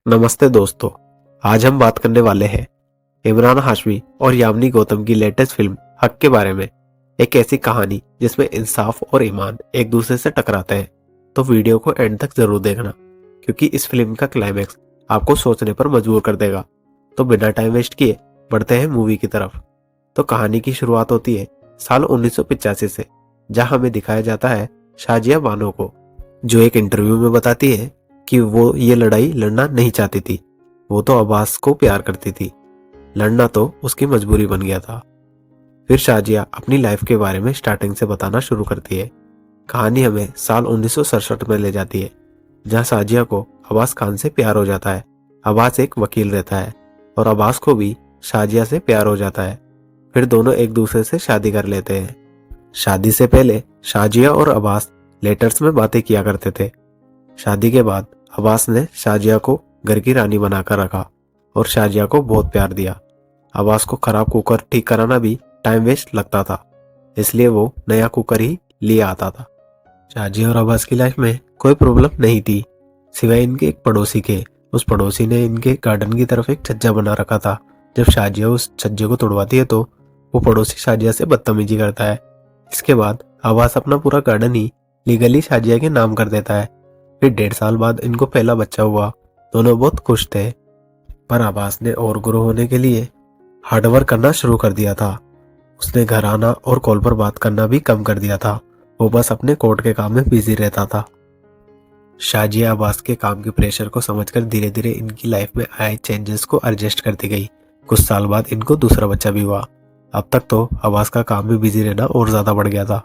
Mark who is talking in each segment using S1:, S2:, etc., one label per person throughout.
S1: नमस्ते दोस्तों। आज हम बात करने वाले हैं इमरान हाशमी और यामिनी गौतम की लेटेस्ट फिल्म हक के बारे में। एक ऐसी कहानी जिसमें इंसाफ और ईमान एक दूसरे से टकराते हैं। तो वीडियो को एंड तक जरूर देखना, क्योंकि इस फिल्म का क्लाइमैक्स आपको सोचने पर मजबूर कर देगा। तो बिना टाइम वेस्ट किए बढ़ते हैं मूवी की तरफ। तो कहानी की शुरुआत होती है साल 1985 से, जहां हमें दिखाया जाता है शाजिया बानो को, जो एक इंटरव्यू में बताती है कि वो ये लड़ाई लड़ना नहीं चाहती थी। वो तो अब्बास को प्यार करती थी, लड़ना तो उसकी मजबूरी बन गया था। फिर शाजिया अपनी लाइफ के बारे में स्टार्टिंग से बताना शुरू करती है। कहानी हमें साल 1967 में ले जाती है, जहां शाजिया को अब्बास खान से प्यार हो जाता है। अब्बास एक वकील रहता है और अब्बास को भी शाजिया से प्यार हो जाता है। फिर दोनों एक दूसरे से शादी कर लेते हैं। शादी से पहले शाजिया और अब्बास लेटर्स में बातें किया करते थे। शादी के बाद अब्बास ने शाजिया को घर की रानी बनाकर रखा और शाजिया को बहुत प्यार दिया। अब्बास को खराब कुकर ठीक कराना भी टाइम वेस्ट लगता था, इसलिए वो नया कुकर ही लिए आता था। शाजिया और अब्बास की लाइफ में कोई प्रॉब्लम नहीं थी, सिवाय इनके एक पड़ोसी के। उस पड़ोसी ने इनके गार्डन की तरफ एक छज्जा बना रखा था। जब शाजिया उस छज्जे को तोड़वाती है तो वो पड़ोसी शाजिया से बदतमीजी करता है। इसके बाद अब्बास अपना पूरा गार्डन ही लीगली शाजिया के नाम कर देता है। फिर 1.5 साल बाद इनको पहला बच्चा हुआ। दोनों बहुत खुश थे, पर अब्बास ने और ग्रो होने के लिए हार्डवर्क करना शुरू कर दिया था। उसने घर आना और कॉल पर बात करना भी कम कर दिया था। वो बस अपने कोर्ट के काम में बिजी रहता था। शाजिया अब्बास के काम के प्रेशर को समझकर धीरे धीरे इनकी लाइफ में आए चेंजेस को एडजस्ट करती गई। कुछ साल बाद इनको दूसरा बच्चा भी हुआ। अब तक तो अब्बास का काम में बिजी रहना और ज्यादा बढ़ गया था,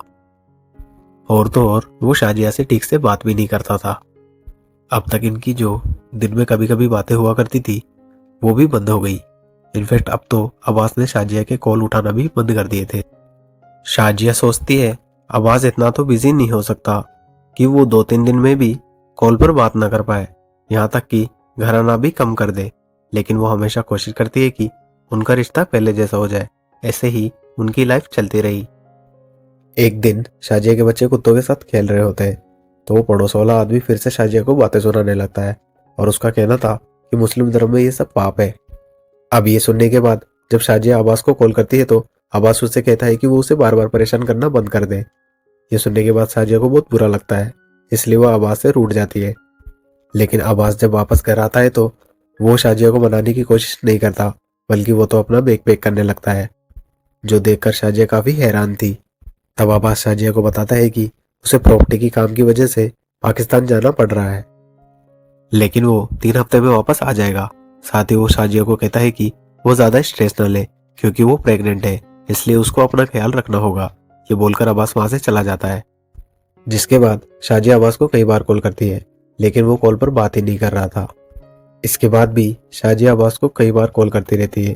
S1: और तो और वो शाजिया से ठीक से बात भी नहीं करता था। अब तक इनकी जो दिन में कभी कभी बातें हुआ करती थी, वो भी बंद हो गई। इनफैक्ट अब तो अब्बास ने शाजिया के कॉल उठाना भी बंद कर दिए थे। शाजिया सोचती है अब्बास इतना तो बिजी नहीं हो सकता कि वो 2-3 दिन में भी कॉल पर बात ना कर पाए, यहाँ तक कि घर आना भी कम कर दे। लेकिन वो हमेशा कोशिश करती है कि उनका रिश्ता पहले जैसा हो जाए। ऐसे ही उनकी लाइफ चलती रही। एक दिन शाजिया के बच्चे कुत्तों के साथ खेल रहे होते हैं, तो वो पड़ोस वाला आदमी फिर से शाजिया को बातें सुनाने लगता है और उसका कहना था कि मुस्लिम धर्म में ये सब पाप है। अब ये सुनने के बाद जब शाजिया अब्बास को कॉल करती है तो अब्बास उससे कहता है कि वो उसे बार बार परेशान करना बंद कर दे। ये सुनने के बाद शाजिया को बहुत बुरा लगता है, इसलिए वो अब्बास से रूठ जाती है। लेकिन अब्बास जब वापस घर आता है तो वो शाजिया को मनाने की कोशिश नहीं करता, बल्कि वो तो अपना बैग पैक करने लगता है, जो देखकर शाजिया काफी हैरान थी। तब अब्बास शाजिया को बताता है कि उसे प्रॉपर्टी की काम की वजह से पाकिस्तान जाना पड़ रहा है, लेकिन वो 3 हफ्ते में वापस आ जाएगा। साथ ही वो शाजिया को कहता है कि वो ज्यादा स्ट्रेस न ले, क्योंकि वो प्रेग्नेंट है, इसलिए उसको अपना ख्याल रखना होगा। ये बोलकर अब्बास वहां से चला जाता है। जिसके बाद शाजिया अब्बास को कई बार कॉल करती है, लेकिन वो कॉल पर बात ही नहीं कर रहा था। इसके बाद भी शाजिया अब्बास को कई बार कॉल करती रहती है।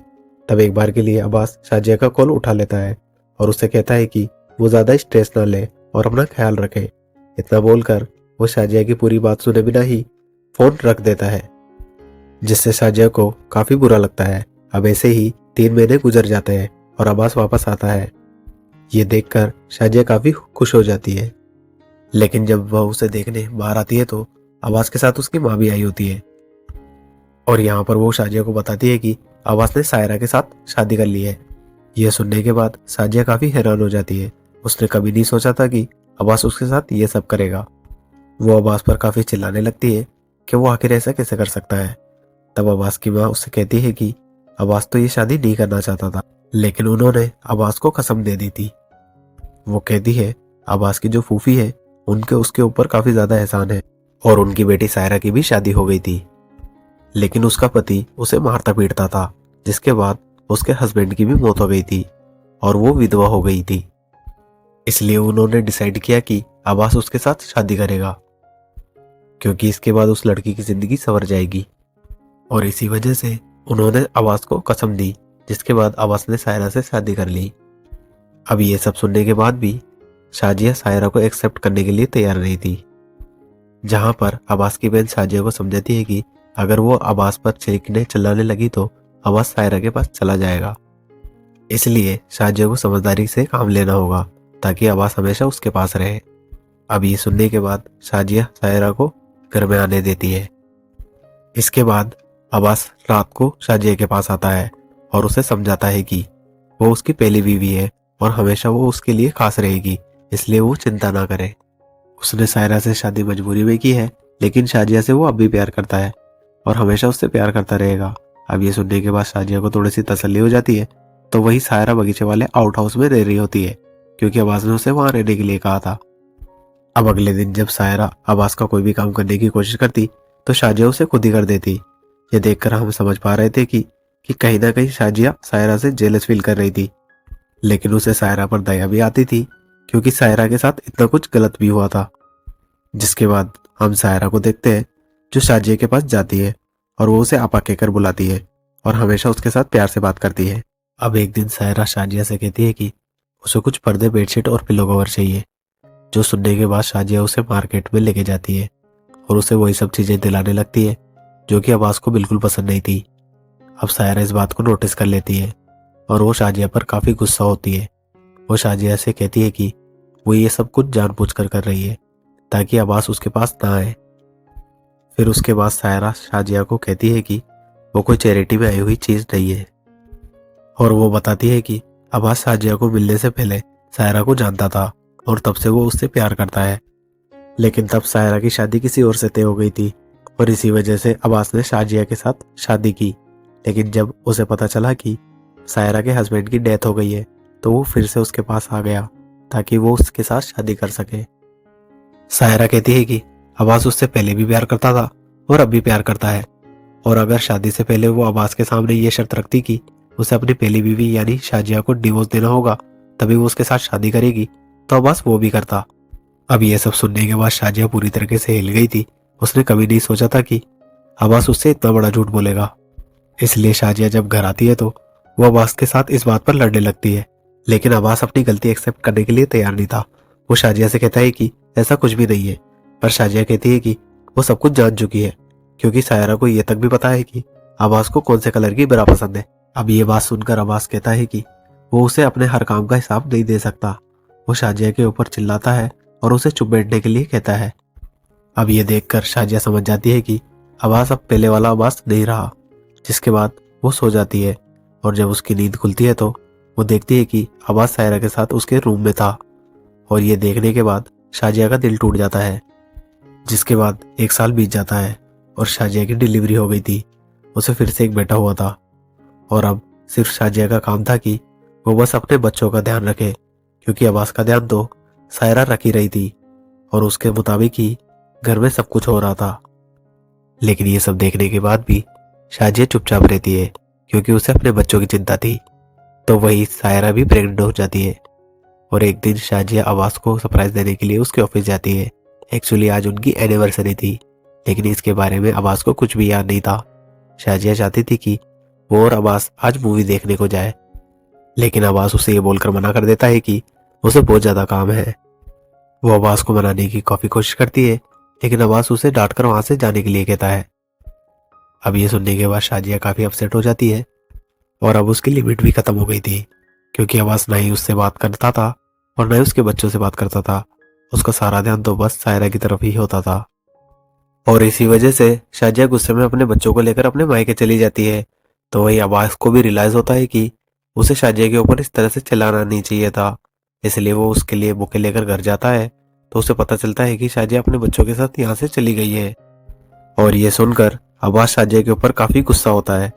S1: तब एक बार के लिए अब्बास शाजिया का कॉल उठा लेता है और उससे कहता है कि वो ज्यादा स्ट्रेस ना ले और अपना ख्याल रखे। इतना बोलकर वो शाजिया की पूरी बात सुने बिना ही फोन रख देता है, जिससे शाजिया को काफी बुरा लगता है। अब ऐसे ही 3 महीने गुजर जाते हैं और अब्बास वापस आता है। ये देखकर शाजिया काफी खुश हो जाती है, लेकिन जब वह उसे देखने बाहर आती है तो अब्बास के साथ उसकी माँ भी आई होती है। और यहाँ पर वो शाजिया को बताती है कि अब्बास ने सायरा के साथ शादी कर ली है। यह सुनने के बाद शाजिया काफी हैरान हो जाती है। उसने कभी नहीं सोचा था कि अब्बास उसके साथ ये सब करेगा। वो अब्बास पर काफी चिल्लाने लगती है कि वो आखिर ऐसा कैसे कर सकता है। तब अब्बास की माँ उससे कहती है कि अब्बास तो ये शादी नहीं करना चाहता था, लेकिन उन्होंने अब्बास को कसम दे दी थी। वो कहती है अब्बास की जो फूफी है उनके उसके ऊपर काफी ज्यादा एहसान है, और उनकी बेटी सायरा की भी शादी हो गई थी, लेकिन उसका पति उसे मारता पीटता था, जिसके बाद उसके हस्बैंड की भी मौत हो गई थी और वो विधवा हो गई थी। इसलिए उन्होंने डिसाइड किया कि अब्बास उसके साथ शादी करेगा, क्योंकि इसके बाद उस लड़की की जिंदगी संवर जाएगी। और इसी वजह से उन्होंने अब्बास को कसम दी, जिसके बाद अब्बास ने सायरा से शादी कर ली। अब ये सब सुनने के बाद भी शाजिया सायरा को एक्सेप्ट करने के लिए तैयार नहीं थी, जहां पर अब्बास की बहन शाजिया को समझाती है कि अगर वो अब्बास पर चीखने चिल्लाने लगी तो अब्बास सायरा के पास चला जाएगा। इसलिए शाजिया को समझदारी से काम लेना होगा, ताकि अब्बास हमेशा उसके पास रहे। अब ये सुनने के बाद शाजिया सायरा को घर में आने देती है। इसके बाद अब्बास रात को शाजिया के पास आता है और उसे समझाता है कि वो उसकी पहली बीवी है और हमेशा वो उसके लिए खास रहेगी, इसलिए वो चिंता ना करे। उसने सायरा से शादी मजबूरी में की है, लेकिन शाजिया से वो अब भी प्यार करता है और हमेशा उससे प्यार करता रहेगा। अब ये सुनने के बाद शाजिया को थोड़ी सी तसल्ली हो जाती है। तो वही सायरा बगीचे वाले आउट हाउस में रह रही होती है, क्योंकि अब्बास ने उसे वहां रहने के लिए कहा था। अब अगले दिन जब सायरा अब्बास का कोई भी काम करने की कोशिश करती तो शाजिया उसे खुद ही कर देती। ये देखकर हम समझ पा रहे थे कि कहीं ना कहीं शाजिया सायरा से जेलस फील कर रही थी, लेकिन उसे सायरा पर दया भी आती थी, क्योंकि सायरा के साथ इतना कुछ गलत भी हुआ था। जिसके बाद हम सायरा को देखते हैं, जो शाजिया के पास जाती है और वो उसे आपा कहकर बुलाती है और हमेशा उसके साथ प्यार से बात करती है। अब एक दिन सायरा शाजिया से कहती है कि उसे कुछ पर्दे, बेडशीट और पिलो कवर चाहिए, जो सुनने के बाद शाजिया उसे मार्केट में लेके जाती है और उसे वही सब चीजें दिलाने लगती है जो कि अब्बास को बिल्कुल पसंद नहीं थी। अब सायरा इस बात को नोटिस कर लेती है और वो शाजिया पर काफी गुस्सा होती है। वो शाजिया से कहती है कि वो ये सब कुछ जानबूझकर कर रही है ताकि अब्बास उसके पास ना आए। फिर उसके बाद सायरा शाजिया को कहती है कि वो कोई चैरिटी में आई हुई चीज नहीं है, और वो बताती है कि अब्बास शाजिया को मिलने से पहले सायरा को जानता था और तब से वो उससे प्यार करता है। लेकिन तब सायरा की शादी किसी और से तय हो गई थी और इसी वजह से अब्बास ने शाजिया के साथ शादी की। लेकिन जब उसे पता चला कि सायरा के हस्बैंड की डेथ हो गई है, तो वो फिर से उसके पास आ गया ताकि वो उसके साथ शादी कर सके। सायरा कहती है कि अब्बास उससे पहले भी प्यार करता था और अब भी प्यार करता है, और अगर शादी से पहले वो अब्बास के सामने ये शर्त रखती कि उसे अपनी पहली बीवी यानी शाजिया को डिवोर्स देना होगा तभी वो उसके साथ शादी करेगी, तो अब्बास वो भी करता। अब ये सब सुनने के बाद शाजिया पूरी तरीके से हिल गई थी। उसने कभी नहीं सोचा था कि अब्बास उससे इतना बड़ा झूठ बोलेगा। इसलिए शाजिया जब घर आती है तो वो अब्बास के साथ इस बात पर लड़ने लगती है, लेकिन अब्बास अपनी गलती एक्सेप्ट करने के लिए तैयार नहीं था। वो शाजिया से कहता है कि ऐसा कुछ भी नहीं है, पर शाजिया कहती है कि वो सब कुछ जान चुकी है, क्योंकि सायरा को ये तक भी पता है कि अब्बास को कौन से कलर की ब्रा पसंद है। अब ये बात सुनकर अब्बास कहता है कि वो उसे अपने हर काम का हिसाब नहीं दे सकता। वो शाजिया के ऊपर चिल्लाता है और उसे चुप बैठने के लिए कहता है। अब ये देखकर शाजिया समझ जाती है कि अब्बास अब पहले वाला अब्बास नहीं रहा। जिसके बाद वो सो जाती है और जब उसकी नींद खुलती है तो वो देखती है कि अब्बास सायरा के साथ उसके रूम में था, और ये देखने के बाद शाजिया का दिल टूट जाता है। जिसके बाद 1 साल बीत जाता है और शाजिया की डिलीवरी हो गई थी। उसे फिर से एक बेटा हुआ था और अब सिर्फ शाजिया का काम था कि वो बस अपने बच्चों का ध्यान रखे, क्योंकि अब्बास का ध्यान तो सायरा रख ही रही थी और उसके मुताबिक ही घर में सब कुछ हो रहा था। लेकिन ये सब देखने के बाद भी शाजिया चुपचाप रहती है, क्योंकि उसे अपने बच्चों की चिंता थी। तो वही सायरा भी प्रेग्नेंट हो जाती है और एक दिन शाजिया अब्बास को सरप्राइज देने के लिए उसके ऑफिस जाती है। एक्चुअली आज उनकी एनिवर्सरी थी, लेकिन इसके बारे में अब्बास को कुछ भी याद नहीं था। शाजिया चाहती थी कि वो और अब्बास आज मूवी देखने को जाए, लेकिन अब्बास उसे ये बोलकर मना कर देता है कि उसे बहुत ज्यादा काम है। वो अब्बास को मनाने की काफी कोशिश करती है, लेकिन अब्बास उसे डांटकर वहां से जाने के लिए कहता है। अब ये सुनने के बाद शाजिया काफी अपसेट हो जाती है और अब उसकी लिमिट भी खत्म हो गई थी, क्योंकि अब्बास ना ही उससे बात करता था और ना ही उसके बच्चों से बात करता था। उसका सारा ध्यान तो बस सायरा की तरफ ही होता था, और इसी वजह से शाजिया गुस्से में अपने बच्चों को लेकर अपने मायके चली जाती है। तो वही अब्बास को भी रियलाइज होता है कि उसे शाजिया के ऊपर इस तरह से चिल्लाना नहीं चाहिए था, इसलिए वो उसके लिए बुके लेकर घर जाता है। तो उसे पता चलता है कि शाजिया अपने बच्चों के साथ यहाँ से चली गई है, और ये सुनकर अब्बास शाजिया के ऊपर काफी गुस्सा होता है।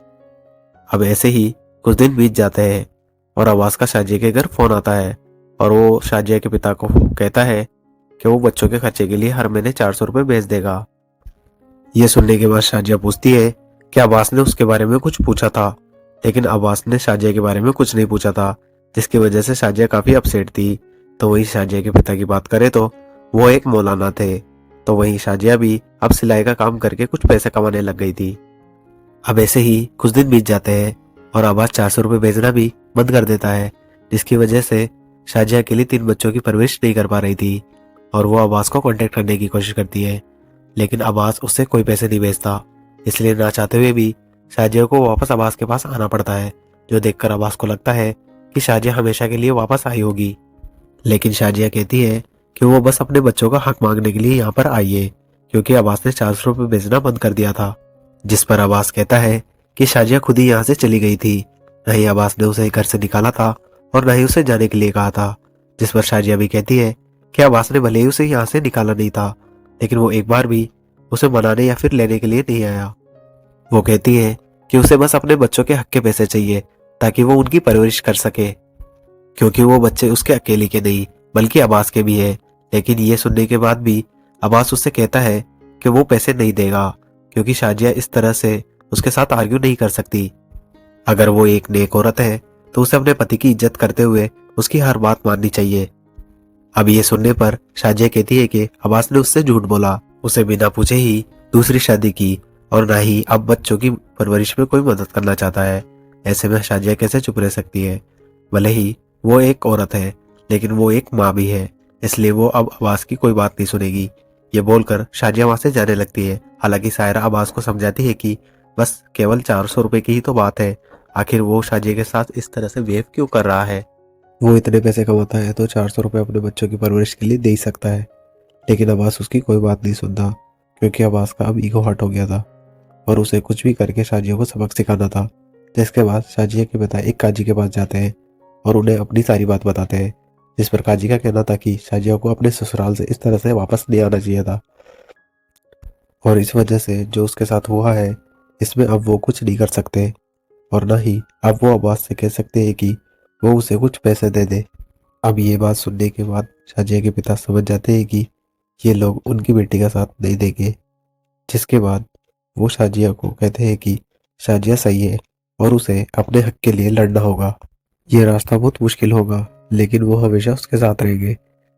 S1: अब ऐसे ही कुछ दिन बीत जाते हैं और अब्बास का शाजिया के घर फोन आता है और वो शाजिया के पिता को कहता है कि वो बच्चों के खर्चे के लिए हर महीने 400 रुपये भेज देगा। ये सुनने के बाद शाजिया पूछती है कि अब्बास ने उसके बारे में कुछ पूछा था, लेकिन अब्बास ने शाजिया के बारे में कुछ नहीं पूछा था, जिसकी वजह से शाजिया काफी अपसेट थी। तो वही शाजिया के पिता की बात करें तो वो एक मौलाना थे। तो वही शाजिया भी अब सिलाई का काम करके कुछ पैसे कमाने लग गई थी। अब ऐसे ही कुछ दिन बीत जाते हैं और अब्बास 400 रुपये भेजना भी बंद कर देता है, जिसकी वजह से शाजिया के लिए 3 बच्चों की परवरिश नहीं कर पा रही थी, और वो अब्बास को कांटेक्ट करने की कोशिश करती है, लेकिन अब्बास उससे कोई पैसे नहीं भेजता। इसलिए ना चाहते हुए भी शाजिया को वापस अब्बास के पास आना पड़ता है, जो देखकर अब्बास को लगता है कि शाजिया हमेशा के लिए वापस आई होगी। लेकिन शाजिया कहती है कि वो बस अपने बच्चों का हक मांगने के लिए यहाँ पर आई है, क्योंकि अब्बास ने 400 रुपये भेजना बंद कर दिया था। जिस पर अब्बास कहता है कि शाजिया खुद ही यहाँ से चली गई थी, न ही अब्बास ने उसे घर से निकाला था और न ही उसे जाने के लिए कहा था। जिस पर शाजिया भी कहती है कि अब्बास ने भले ही उसे यहाँ से निकाला नहीं था, लेकिन वो एक बार भी उसे मनाने या फिर लेने के लिए नहीं आया। वो कहती है कि उसे बस अपने बच्चों के हक के पैसे चाहिए ताकि वो उनकी परवरिश कर सके, क्योंकि वो बच्चे उसके अकेले के नहीं बल्कि अब्बास के भी है। लेकिन ये सुनने के बाद भी अब्बास उससे कहता है कि वो पैसे नहीं देगा, क्योंकि शाजिया इस तरह से उसके साथ आर्ग्यू नहीं कर सकती। अगर वो एक नेक औरत है तो उसे अपने पति की इज्जत करते हुए उसकी हर बात माननी चाहिए। अब ये सुनने पर शाजिया कहती है कि अब्बास ने उससे झूठ बोला, उसे बिना पूछे ही दूसरी शादी की और ना ही अब बच्चों की परवरिश में कोई मदद करना चाहता है। ऐसे में शाजिया कैसे चुप रह सकती है? भले ही वो एक औरत है, लेकिन वो एक माँ भी है, इसलिए वो अब अब्बास की कोई बात नहीं सुनेगी। ये बोलकर शाजिया वहां से जाने लगती है। हालांकि सायरा अब्बास को समझाती है कि बस केवल 400 रुपए की ही तो बात है, आखिर वो शाजिया के साथ इस तरह से बिहेव क्यों कर रहा है? वो इतने पैसे कमाता है तो 400 रुपये अपने बच्चों की परवरिश के लिए दे ही सकता है। लेकिन अब्बास उसकी कोई बात नहीं सुनता, क्योंकि अब्बास का अब ईगो हर्ट हो गया था और उसे कुछ भी करके शाजिया को सबक सिखाना था। जिसके बाद शाजिया के पिता एक काजी के पास जाते हैं और उन्हें अपनी सारी बात बताते हैं, जिस पर काजी का कहना था कि शाजिया को अपने ससुराल से इस तरह से वापस नहीं आना चाहिए था और इस वजह से जो उसके साथ हुआ है इसमें अब वो कुछ नहीं कर सकते और ना ही अब वो अब्बास से कह सकते हैं कि वो उसे कुछ पैसे दे दे। अब ये बात सुनने के बाद शाजिया के पिता समझ जाते हैं कि ये लोग उनकी बेटी का साथ नहीं देंगे। जिसके बाद वो शाजिया को कहते हैं कि शाजिया सही है और उसे अपने हक के लिए लड़ना होगा। ये रास्ता बहुत मुश्किल होगा, लेकिन वो हमेशा उसके साथ रहेंगे।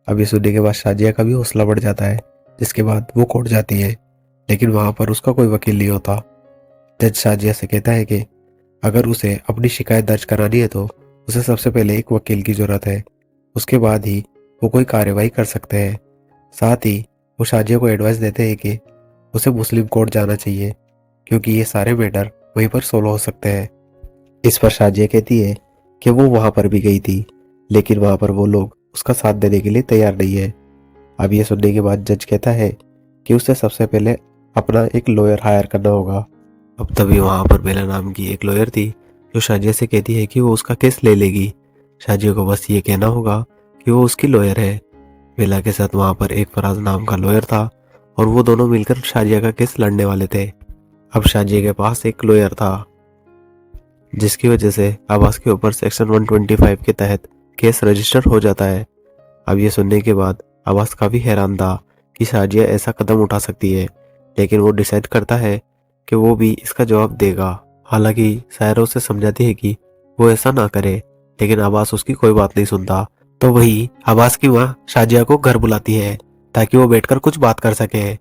S1: अब ये सुनने के बाद शाजिया का भी हौसला बढ़ जाता है। जिसके बाद वो कोर्ट जाती है, लेकिन वहां पर उसका कोई वकील नहीं होता। जज शाजिया से कहता है कि अगर उसे अपनी शिकायत दर्ज करानी है तो उसे सबसे पहले एक वकील की जरूरत है, उसके बाद ही वो कोई कार्रवाई कर सकते हैं। साथ ही वो शाजिया को एडवाइस देते हैं कि उसे मुस्लिम कोर्ट जाना चाहिए, क्योंकि ये सारे मैटर वहीं पर सोल्व हो सकते हैं। इस पर शाजिया कहती है कि वो वहां पर भी गई थी, लेकिन वहां पर वो लोग उसका साथ देने के लिए तैयार नहीं है। अब ये सुनने के बाद जज कहता है कि उसे सबसे पहले अपना एक लॉयर हायर करना होगा। अब तभी वहां पर बेला नाम की एक लॉयर थी, जो शाजिया से कहती है कि वो उसका केस ले लेगी। शाजिया को बस ये कहना होगा कि वो उसकी लॉयर है। बेला के साथ वहां पर एक फराज नाम का लॉयर था और वो दोनों मिलकर शाजिया का केस लड़ने वाले थे। अब शाजिया के पास एक लॉयर था, जिसकी वजह से अब्बास के ऊपर सेक्शन 125 के तहत केस रजिस्टर हो जाता है। अब ये सुनने के बाद अब्बास काफी हैरान था कि शाजिया ऐसा कदम उठा सकती है, लेकिन वो डिसाइड करता है कि वो भी इसका जवाब देगा। हालांकि सायरा उसे समझाती है कि वो ऐसा ना करे, लेकिन अब्बास उसकी कोई बात नहीं सुनता। तो वही अब्बास की माँ शाजिया को घर बुलाती है ताकि वो बैठकर कुछ बात कर सके।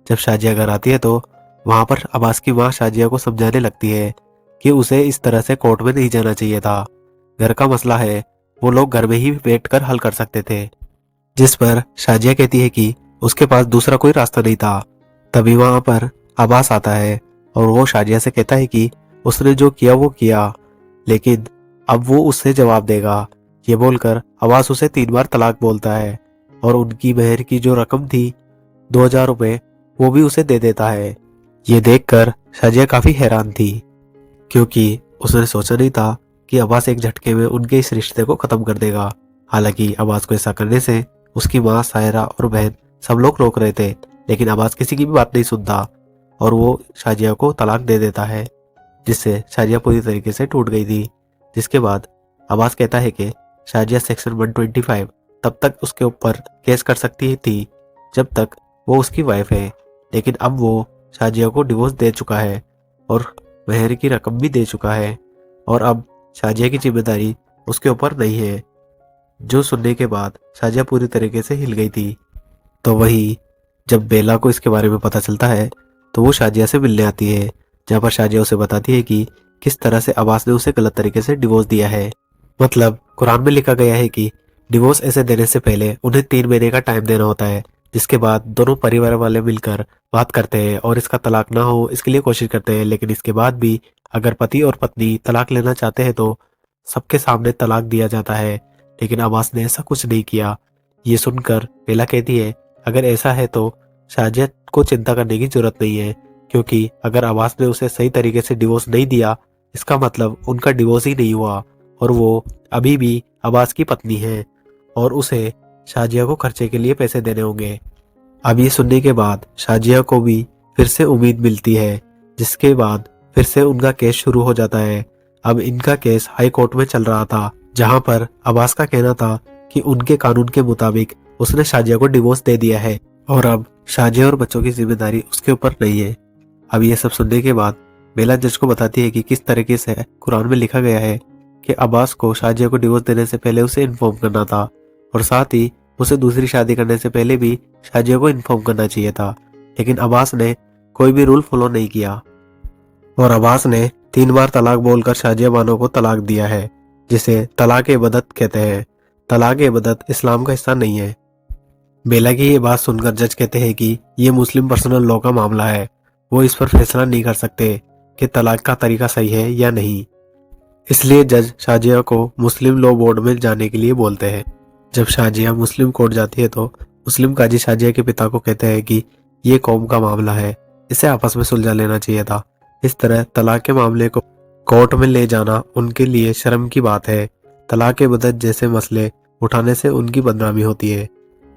S1: जब शाजिया घर आती है तो वहां पर अब्बास की माँ शाजिया को समझाने लगती है कि उसे इस तरह से कोर्ट में नहीं जाना चाहिए था। घर का मसला है, वो लोग घर में ही बैठकर हल कर सकते थे। जिस पर शाजिया कहती है कि उसके पास दूसरा कोई रास्ता नहीं था। तभी वहां पर अब्बास आता है और वो शाजिया से कहता है कि उसने जो किया वो किया, लेकिन अब वो उससे जवाब देगा। ये बोलकर अब्बास उसे 3 बार तलाक बोलता है और उनकी मेहर की जो रकम थी 2000 रुपए, वो भी उसे दे देता है। ये देखकर शाजिया काफी हैरान थी, क्योंकि उसने सोचा नहीं था कि अब्बास एक झटके में उनके इस रिश्ते को खत्म कर देगा। हालांकि अब्बास को ऐसा करने से उसकी माँ, सायरा और बहन सब लोग रोक रहे थे, लेकिन अब्बास किसी की भी बात नहीं सुनता और वो शाजिया को तलाक दे देता है, जिससे शाजिया पूरी तरीके से टूट गई थी। जिसके बाद अब्बास कहता है कि शाजिया सेक्शन 125 तब तक उसके ऊपर केस कर सकती थी जब तक वो उसकी वाइफ है, लेकिन अब वो शाजिया को डिवोर्स दे चुका है और मेहर की रकम भी दे चुका है और अब शाजिया की जिम्मेदारी उसके ऊपर नहीं है। जो सुनने के बाद शाजिया पूरी तरीके से हिल गई थी। तो वही जब बेला को इसके बारे में पता चलता है तो वो शाजिया से मिलने आती है, जहाँ पर शाजिया उसे बताती है कि किस तरह से अब्बास ने उसे गलत तरीके से डिवोर्स दिया है। मतलब कुरान में लिखा गया है कि डिवोर्स ऐसे देने से पहले उन्हें 3 महीने का टाइम देना होता है, जिसके बाद दोनों परिवार वाले मिलकर बात करते हैं और इसका तलाक ना हो इसके लिए कोशिश करते हैं। लेकिन इसके बाद भी अगर पति और पत्नी तलाक लेना चाहते हैं तो सबके सामने तलाक दिया जाता है, लेकिन अब्बास ने ऐसा कुछ नहीं किया। ये सुनकर बेला कहती है अगर ऐसा है तो शाजिया को चिंता करने की जरूरत नहीं है, क्योंकि अगर अब्बास ने उसे सही तरीके से डिवोर्स नहीं दिया, इसका मतलब उनका डिवोर्स ही नहीं हुआ और वो अभी भी अब्बास की पत्नी है और उसे शाजिया को खर्चे के लिए पैसे देने होंगे। अब ये सुनने के बाद शाजिया को भी फिर से उम्मीद मिलती है, जिसके बाद फिर से उनका केस शुरू हो जाता है। अब इनका केस हाई कोर्ट में चल रहा था, जहां पर अब्बास का कहना था कि उनके कानून के मुताबिक उसने शाजिया को डिवोर्स दे दिया है और अब शाजिया और बच्चों की जिम्मेदारी उसके ऊपर नहीं है। अब ये सब सुनने के बाद बेला जज को बताती है कि किस तरीके से कुरान में लिखा गया है कि अब्बास को शाजिया को डिवोर्स देने से पहले उसे इन्फॉर्म करना था और साथ ही उसे दूसरी शादी करने से पहले भी शाजिया को इन्फॉर्म करना चाहिए था। लेकिन अब्बास ने कोई भी रूल फॉलो नहीं किया और अब्बास ने 3 बार तलाक बोलकर शाजिया बानो को तलाक दिया है, जिसे तलाक ए बदत कहते हैं। तलाक ए बदत इस्लाम का हिस्सा नहीं है। बेला की ये बात सुनकर जज कहते हैं कि ये मुस्लिम पर्सनल लॉ का मामला है, वो इस पर फैसला नहीं कर सकते कि तलाक का तरीका सही है या नहीं। इसलिए जज शाजिया को मुस्लिम लॉ बोर्ड में जाने के लिए बोलते हैं। जब शाजिया मुस्लिम कोर्ट जाती है तो मुस्लिम काजी शाजिया के पिता को कहते हैं कि ये कौम का मामला है, इसे आपस में सुलझा लेना चाहिए था। इस तरह तलाक के मामले को कोर्ट में ले जाना उनके लिए शर्म की बात है। तलाक के बदत जैसे मसले उठाने से उनकी बदनामी होती है,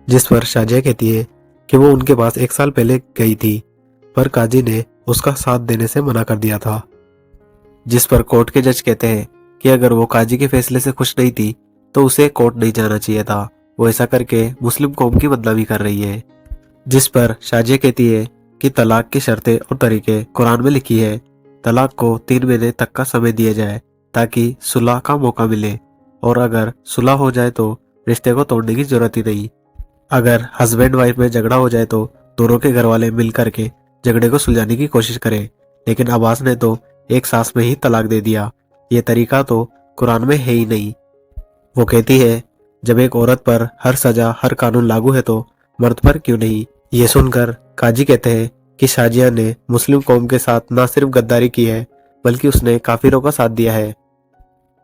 S1: जिस पर शाजिया कहती है कि वो उनके पास 1 साल पहले गई थी, पर काजी ने उसका साथ देने से मना कर दिया था। जिस पर कोर्ट के जज कहते हैं कि अगर वो काजी के फैसले से खुश नहीं थी तो उसे कोर्ट नहीं जाना चाहिए था, वो ऐसा करके मुस्लिम कौम की बदनामी कर रही है। जिस पर शाजिया कहती है कि तलाक की शर्तें और तरीके कुरान में लिखी है। तलाक को 3 महीने तक का समय दिया जाए ताकि सुलह का मौका मिले और अगर सुलह हो जाए तो रिश्ते को तोड़ने की जरूरत ही नहीं। अगर हस्बैंड वाइफ में झगड़ा हो जाए तो दोनों के घर वाले मिल करके झगड़े को सुलझाने की कोशिश करें। लेकिन अब्बास ने तो एक सांस में ही तलाक दे दिया, ये तरीका तो कुरान में है ही नहीं। वो कहती है जब एक औरत पर हर सजा हर कानून लागू है तो मर्द पर क्यों नहीं। ये सुनकर काजी कहते हैं कि शाजिया ने मुस्लिम कौम के साथ न सिर्फ गद्दारी की है बल्कि उसने काफिरों का साथ दिया है।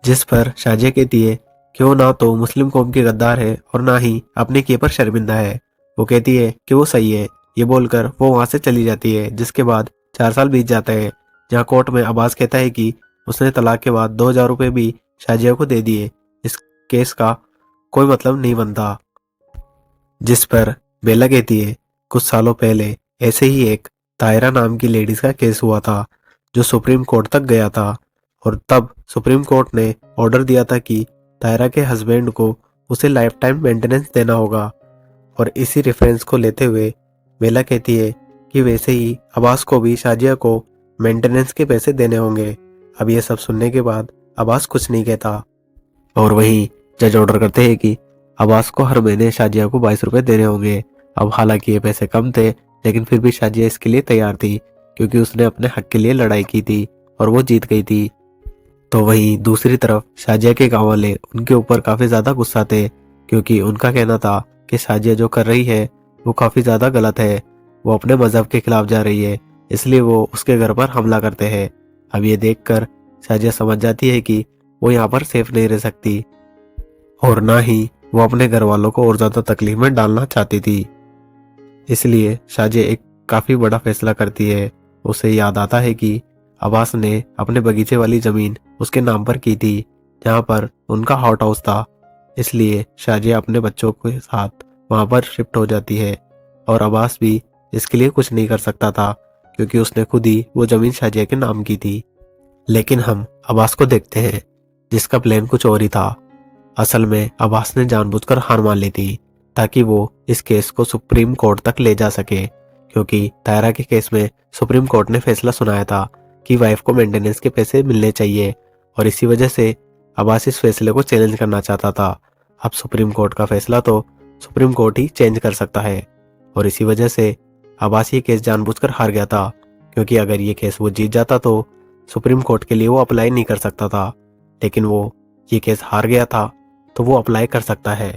S1: जिस पर शाजिया कहती है कि वो ना तो मुस्लिम कौम की गद्दार है और ना ही अपने किए पर शर्मिंदा है। वो कहती है कि वो सही है। ये बोलकर वो वहां से चली जाती है, जिसके बाद 4 साल बीत जाते हैं, जहाँ कोर्ट में अब्बास कहता है कि उसने तलाक के बाद 2000 रुपए भी शाजिया को दे दिए। इस केस का कोई मतलब नहीं बनता। जिस पर बेला कहती है कुछ सालों पहले ऐसे ही एक तायरा नाम की लेडीज का केस हुआ था जो सुप्रीम कोर्ट तक गया था और तब सुप्रीम कोर्ट ने ऑर्डर दिया था कि तायरा के हस्बैंड को उसे लाइफ टाइम मेंटेनेंस देना होगा। और इसी रेफरेंस को लेते हुए बेला कहती है कि वैसे ही अब्बास को भी शाजिया को मेंटेनेंस के पैसे देने होंगे। अब ये सब सुनने के बाद अब्बास कुछ नहीं कहता और वहीं जज ऑर्डर करते हैं कि अब्बास को हर महीने शाजिया को 22 रुपए देने होंगे। अब हालांकि ये पैसे कम थे लेकिन फिर भी शाजिया इसके लिए तैयार थी, क्योंकि उसने अपने हक के लिए लड़ाई की थी और वो जीत गई थी। तो वहीं दूसरी तरफ शाजिया के गांव वाले उनके ऊपर काफी ज्यादा गुस्सा थे, क्योंकि उनका कहना था कि शाजिया जो कर रही है वो काफी ज्यादा गलत है, वो अपने मजहब के खिलाफ जा रही है, इसलिए वो उसके घर पर हमला करते हैं। अब ये देखकर शाजिया समझ जाती है कि वो यहाँ पर सेफ नहीं रह सकती और ना ही वो अपने घर वालों को और ज्यादा तकलीफ में डालना चाहती थी। इसलिए शाजिया एक काफी बड़ा फैसला करती है। उसे याद आता है कि अब्बास ने अपने बगीचे वाली जमीन उसके नाम पर की थी, जहाँ पर उनका हॉट हाउस था। इसलिए शाजिया अपने बच्चों के साथ वहां पर शिफ्ट हो जाती है और अब्बास भी इसके लिए कुछ नहीं कर सकता था, क्योंकि उसने खुद ही वो जमीन शाजिया के नाम की थी। लेकिन हम अब्बास को देखते हैं जिसका प्लान कुछ और ही था। असल में अब्बास ने जानबूझकर हार मान ली थी ताकि वो इस केस को सुप्रीम कोर्ट तक ले जा सके, क्योंकि तायरा के केस में सुप्रीम कोर्ट ने फैसला सुनाया था कि वाइफ को मेंटेनेंस के पैसे मिलने चाहिए और इसी वजह से अब्बास इस फैसले को चैलेंज करना चाहता था। अब सुप्रीम कोर्ट का फैसला तो सुप्रीम कोर्ट ही चेंज कर सकता है और इसी वजह से अब्बास ये केस जानबूझकर हार गया था, क्योंकि अगर ये केस वो जीत जाता तो सुप्रीम कोर्ट के लिए वो अप्लाई नहीं कर सकता था। लेकिन वो ये केस हार गया था तो वो अप्लाई कर सकता है।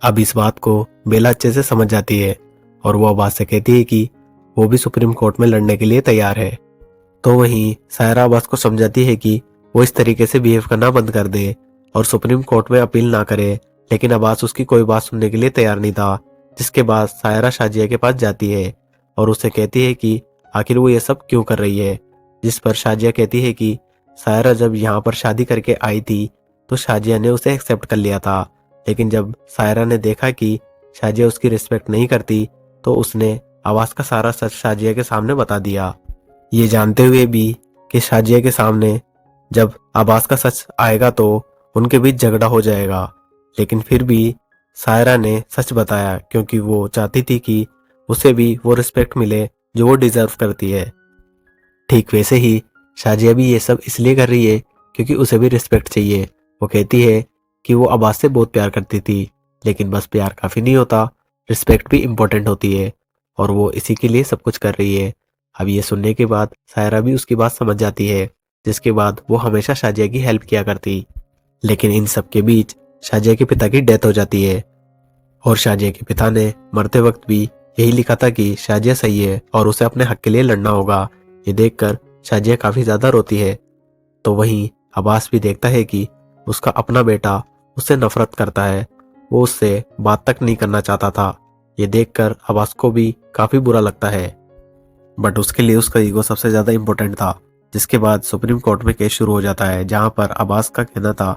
S1: अब इस बात को बेला अच्छे से समझ जाती है और वो अब्बास से कहती है कि वो भी सुप्रीम कोर्ट में लड़ने के लिए तैयार है। तो वहीं सायरा अब्बास को समझाती है कि वो इस तरीके से बिहेव करना बंद कर दे और सुप्रीम कोर्ट में अपील ना करे, लेकिन अब्बास उसकी कोई बात सुनने के लिए तैयार नहीं था। जिसके बाद सायरा शाजिया के पास जाती है और उसे कहती है कि आखिर वो ये सब क्यों कर रही है। जिस पर शाजिया कहती है कि सायरा जब यहाँ पर शादी करके आई थी तो शाजिया ने उसे एक्सेप्ट कर लिया था, लेकिन जब सायरा ने देखा कि शाजिया उसकी रिस्पेक्ट नहीं करती तो उसने आवाज का सारा सच शाजिया के सामने बता दिया। ये जानते हुए भी कि शाजिया के सामने जब आवाज का सच आएगा तो उनके बीच झगड़ा हो जाएगा, लेकिन फिर भी सायरा ने सच बताया क्योंकि वो चाहती थी कि उसे भी वो रिस्पेक्ट मिले जो वो डिजर्व करती है। ठीक वैसे ही शाजिया भी ये सब इसलिए कर रही है क्योंकि उसे भी रिस्पेक्ट चाहिए। वो कहती है कि वो अब्बास से बहुत प्यार करती थी, लेकिन बस प्यार काफी नहीं होता, रिस्पेक्ट भी इम्पोर्टेंट होती है और वो इसी के लिए सब कुछ कर रही है। अब ये सुनने के बाद सायरा भी उसकी बात समझ जाती है, जिसके बाद वो हमेशा शाजिया की हेल्प किया करती। लेकिन इन सब के बीच शाजिया के पिता की डेथ हो जाती है और शाजिया के पिता ने मरते वक्त भी यही लिखा था कि शाजिया सही है और उसे अपने हक के लिए लड़ना होगा। ये देखकर शाजिया काफी ज्यादा रोती है। तो वहीं अब्बास भी देखता है कि उसका अपना बेटा उससे नफरत करता है, वो उससे बात तक नहीं करना चाहता था। ये देखकर अब्बास को भी काफी बुरा लगता है, बट उसके लिए उसका ईगो सबसे ज्यादा इम्पोर्टेंट था। जिसके बाद सुप्रीम कोर्ट में केस शुरू हो जाता है, जहां पर अब्बास का कहना था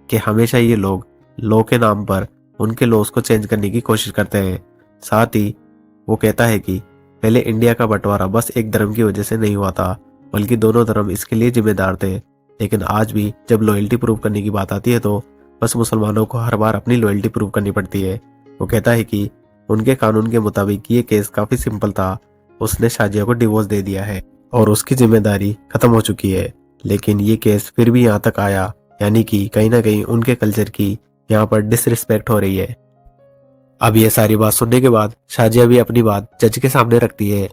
S1: कि हमेशा ये लोग लॉ के नाम पर उनके लॉज को चेंज करने की कोशिश करते हैं। साथ ही वो कहता है कि पहले इंडिया का बंटवारा बस एक धर्म की वजह से नहीं हुआ था, बल्कि दोनों धर्म इसके लिए जिम्मेदार थे। लेकिन आज भी जब लॉयल्टी प्रूव करने की बात आती है तो बस मुसलमानों को हर बार अपनी लॉयल्टी प्रूव करनी पड़ती है। वो कहता है कि उनके कानून के मुताबिक ये केस काफी सिंपल था, उसने शाजिया को डिवोर्स दे दिया है और उसकी जिम्मेदारी खत्म हो चुकी है। लेकिन ये केस फिर भी यहाँ तक आया, यानी कि कहीं ना कहीं उनके कल्चर की यहाँ पर डिसरिस्पेक्ट हो रही है। अब ये सारी बात सुनने के बाद शाजिया भी अपनी बात जज के सामने रखती है।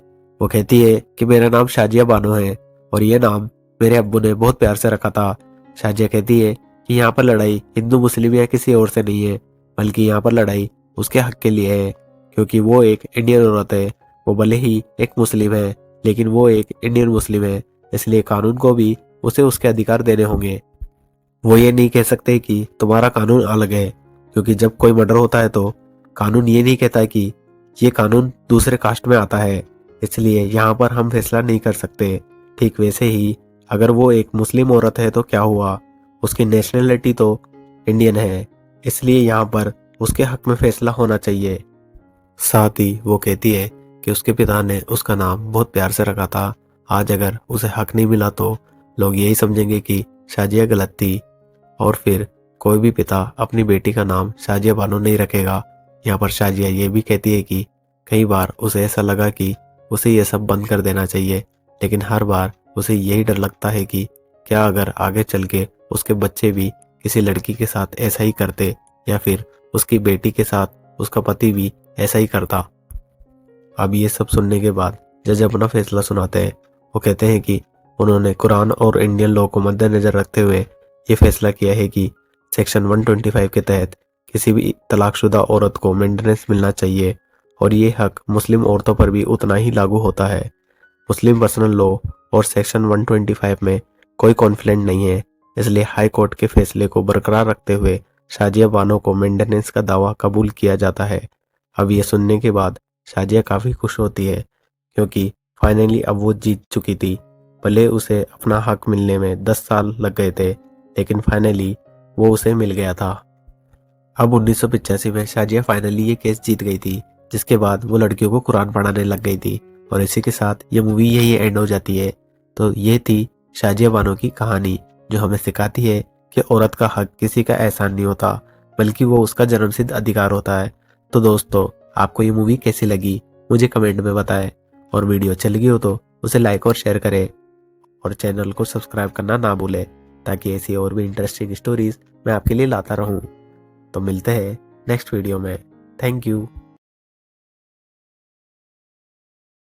S1: वो कहती है कि मेरा नाम शाजिया बानो है और ये नाम मेरे अब्बू ने बहुत प्यार से रखा था। शाजिया कहती है कि यहाँ पर लड़ाई हिंदू मुस्लिम या किसी और से नहीं है, बल्कि यहाँ पर लड़ाई उसके हक के लिए है, क्योंकि वो एक इंडियन औरत है। वो भले ही एक मुस्लिम है, लेकिन वो एक इंडियन मुस्लिम है, इसलिए कानून को भी उसे उसके अधिकार देने होंगे। वो ये नहीं कह सकते कि तुम्हारा कानून अलग है, क्योंकि जब कोई मर्डर होता है तो कानून ये नहीं कहता कि ये कानून दूसरे कास्ट में आता है, इसलिए यहाँ पर हम फैसला नहीं कर सकते। ठीक वैसे ही अगर वो एक मुस्लिम औरत है तो क्या हुआ, उसकी नेशनलिटी तो इंडियन है, इसलिए यहाँ पर उसके हक में फैसला होना चाहिए। साथ ही वो कहती है कि उसके पिता ने उसका नाम बहुत प्यार से रखा था, आज अगर उसे हक नहीं मिला तो लोग यही समझेंगे कि शाजिया गलत थी, और फिर कोई भी पिता अपनी बेटी का नाम शाजिया बानो नहीं रखेगा। यहाँ पर शाजिया ये भी कहती है कि कई बार उसे ऐसा लगा कि उसे ये सब बंद कर देना चाहिए, लेकिन हर बार उसे यही डर लगता है कि क्या अगर आगे चल के उसके बच्चे भी किसी लड़की के साथ ऐसा ही करते, या फिर उसकी बेटी के साथ उसका पति भी ऐसा ही करता। अब ये सब सुनने के बाद जज अपना फैसला सुनाते हैं। वो कहते हैं कि उन्होंने कुरान और इंडियन लॉ को मद्देनजर रखते हुए ये फैसला किया है कि सेक्शन 125 के तहत किसी भी तलाकशुदा औरत को मेंटेनेंस मिलना चाहिए, और ये हक मुस्लिम औरतों पर भी उतना ही लागू होता है। मुस्लिम पर्सनल लॉ और सेक्शन 125 में कोई कॉन्फ्लिक्ट नहीं है, इसलिए हाई कोर्ट के फैसले को बरकरार रखते हुए शाजिया बानो को मेंटेनेंस का दावा कबूल किया जाता है। अब ये सुनने के बाद शाजिया काफ़ी खुश होती है, क्योंकि फाइनली अब वो जीत चुकी थी। भले उसे अपना हक मिलने में 10 साल लग गए थे, लेकिन फाइनली वो उसे मिल गया था। अब 1985 में शाजिया फाइनली ये केस जीत गई थी, जिसके बाद वो लड़कियों को कुरान पढ़ाने लग गई थी, और इसी के साथ ये मूवी यही एंड हो जाती है। तो ये थी शाजिया बानो की कहानी, जो हमें सिखाती है कि औरत का हक किसी का एहसान नहीं होता, बल्कि वो उसका जन्मसिद्ध अधिकार होता है। तो दोस्तों, आपको ये मूवी कैसी लगी मुझे कमेंट में बताएं, और वीडियो अच्छी लगी हो तो उसे लाइक और शेयर करें, और चैनल को सब्सक्राइब करना ना भूलें, ताकि ऐसी और भी इंटरेस्टिंग स्टोरीज मैं आपके लिए लाता रहूं। तो मिलते हैं नेक्स्ट वीडियो में। Thank you.